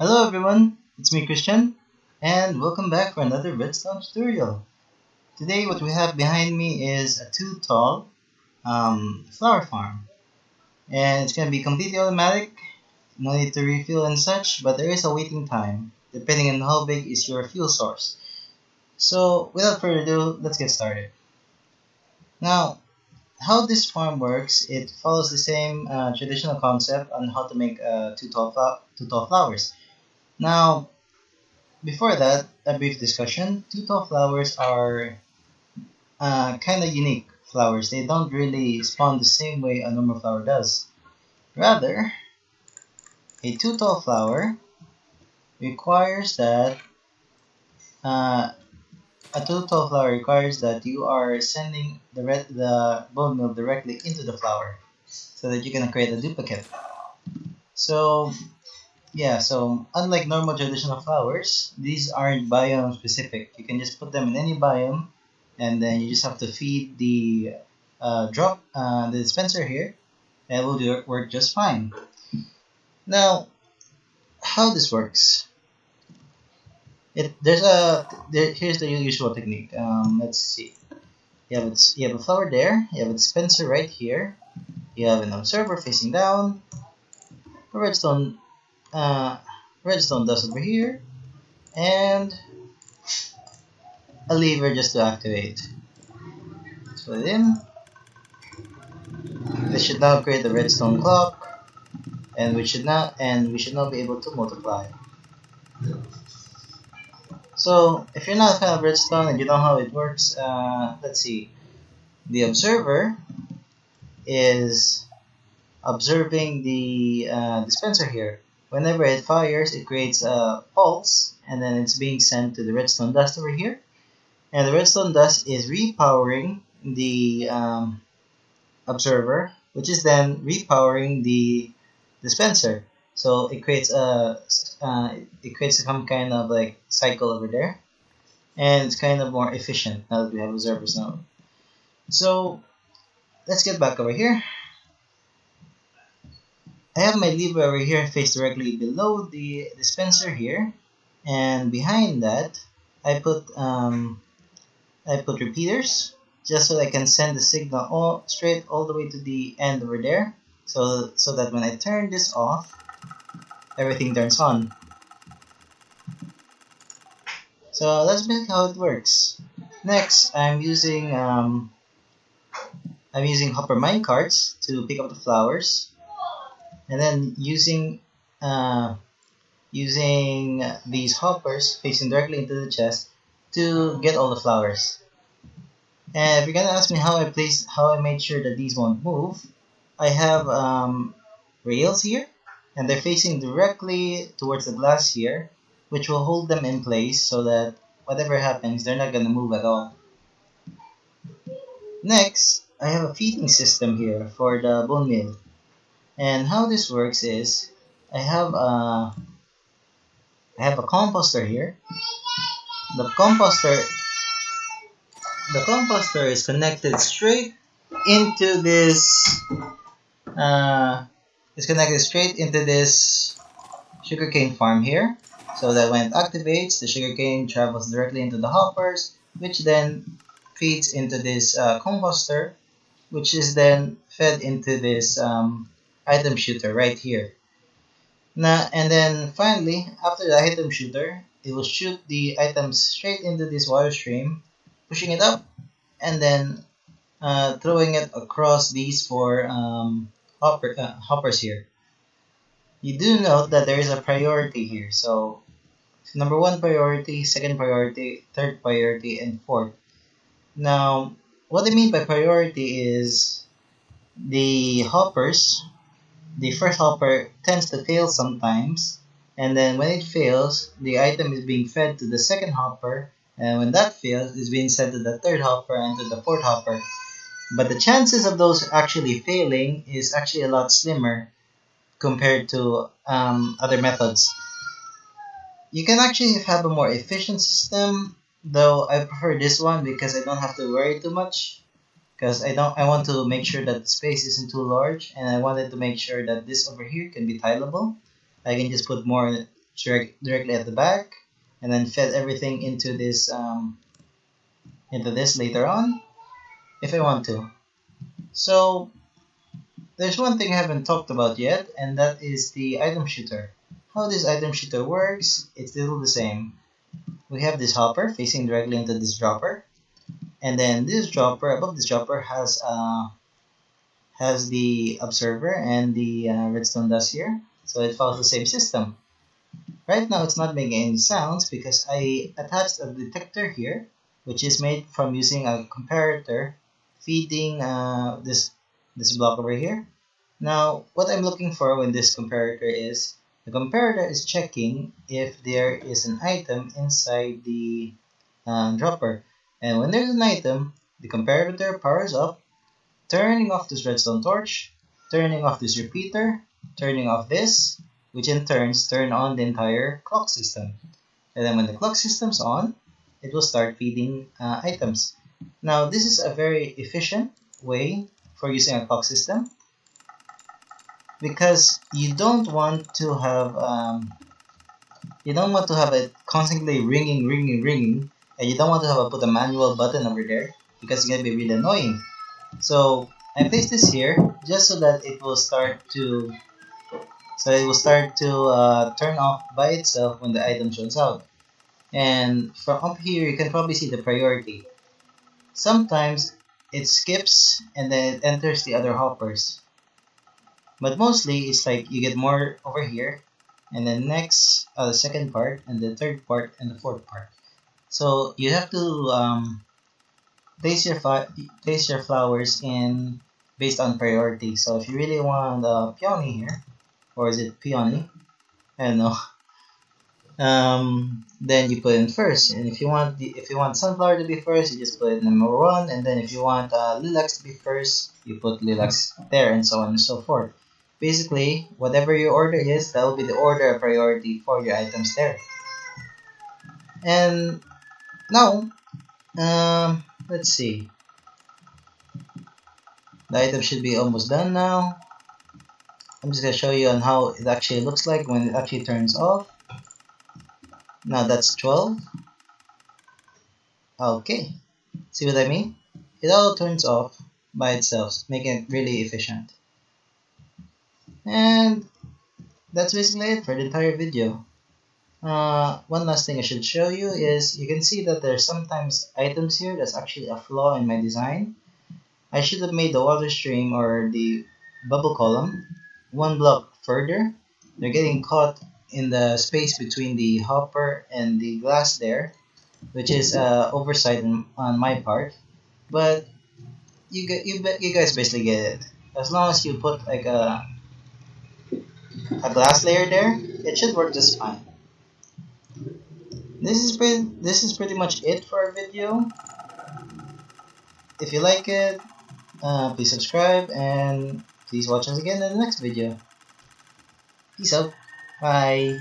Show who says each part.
Speaker 1: Hello everyone, it's me Christian, and welcome back for another Redstone tutorial. Today what we have behind me is a too tall flower farm, and it's going to be completely automatic, no need to refill and such, but there is a waiting time, depending on how big is your fuel source. So without further ado, let's get started. Now, how this farm works, it follows the same traditional concept on how to make two tall flowers. Now, before that, a brief discussion. Two-tone flowers are kind of unique flowers. They don't really spawn the same way a normal flower does. Rather, a two-tone flower requires that uh, you are sending the bone meal directly into the flower, so that you can create a duplicate. So yeah, so unlike normal traditional flowers, these aren't biome specific. You can just put them in any biome, and then you just have to feed the dispenser here, and it will work just fine. Now, how this works? Here's the usual technique. Let's see. You have a flower there. You have a dispenser right here. You have an observer facing down. A uh, redstone dust over here, and a lever just to activate. So put it in. This should now create the redstone clock, and we should now be able to multiply. So if you're not a fan of redstone and you know how it works, let's see. The observer is observing the dispenser here. Whenever it fires, it creates a pulse, and then it's being sent to the redstone dust over here. And the redstone dust is repowering the observer, which is then repowering the dispenser. So it creates some kind of like cycle over there, and it's kind of more efficient now that we have observers now. So let's get back over here. I have my lever over here faced directly below the dispenser here, and behind that I put repeaters just so I can send the signal all the way to the end over there, so that when I turn this off, everything turns on. So that's basically how it works. Next, I'm using hopper mine carts to pick up the flowers, and then uh, using these hoppers facing directly into the chest to get all the flowers. And if you're gonna ask me how I made sure that these won't move, I have rails here, and they're facing directly towards the glass here, which will hold them in place so that whatever happens, they're not gonna move at all. Next, I have a feeding system here for the bone meal, and how this works is I have a I have a composter here. The composter the composter is connected straight into this uh, sugarcane farm here, so that when it activates, the sugarcane travels directly into the hoppers, which then feeds into this composter, which is then fed into this item shooter right here. Now, and then finally, after the item shooter, it will shoot the items straight into this water stream, pushing it up, and then throwing it across these four hoppers here. You do note that there is a priority here. So number one priority, second priority, third priority, and fourth. Now, what I mean by priority is the hoppers, the first hopper tends to fail sometimes, and then when it fails, the item is being fed to the second hopper, and when that fails, it's being sent to the third hopper and to the fourth hopper. But the chances of those actually failing is actually a lot slimmer compared to other methods. You can actually have a more efficient system, though I prefer this one because I don't have to worry too much. Because I want to make sure that the space isn't too large, and I wanted to make sure that this over here can be tileable. I can just put more directly at the back, and then fed everything into this later on if I want to. So there's one thing I haven't talked about yet, and that is the item shooter. How this item shooter works, it's still the same. We have this hopper facing directly into this dropper, and then this dropper, above this dropper, has the observer and the redstone dust here, so it follows the same system. Right now it's not making any sounds because I attached a detector here, which is made from using a comparator feeding this block over here. Now, what I'm looking for when this comparator is, the comparator is checking if there is an item inside the dropper. And when there's an item, the comparator powers up, turning off this redstone torch, turning off this repeater, turning off this, which in turns turn on the entire clock system. And then when the clock system's on, it will start feeding items. Now, this is a very efficient way for using a clock system because you don't want to have it constantly ringing, and you don't want to have put a manual button over there because it's gonna be really annoying. So I placed this here just so that it will start to turn off by itself when the item shows out. And from up here, you can probably see the priority. Sometimes it skips and then it enters the other hoppers. But mostly it's like you get more over here, and then next, the second part, and the third part, and the fourth part. So you have to place place your flowers in based on priority. So if you really want peony here, or is it peony? I don't know. Then you put in first, and if you want sunflower to be first, you just put it number one, and then if you want lilacs to be first, you put lilacs there, and so on and so forth. Basically, whatever your order is, that will be the order of priority for your items there. And now, let's see. The item should be almost done now. I'm just gonna show you on how it actually looks like when it actually turns off. Now that's 12. Okay. See what I mean? It all turns off by itself, making it really efficient. And that's basically it for the entire video. One last thing I should show you is you can see that there's sometimes items here that's actually a flaw in my design. I should have made the water stream or the bubble column one block further. They're getting caught in the space between the hopper and the glass there, which is oversight on my part. But you guys basically get it. As long as you put like a glass layer there, it should work just fine. This is pretty much it for our video. If you like it, please subscribe and please watch us again in the next video. Peace out. Bye.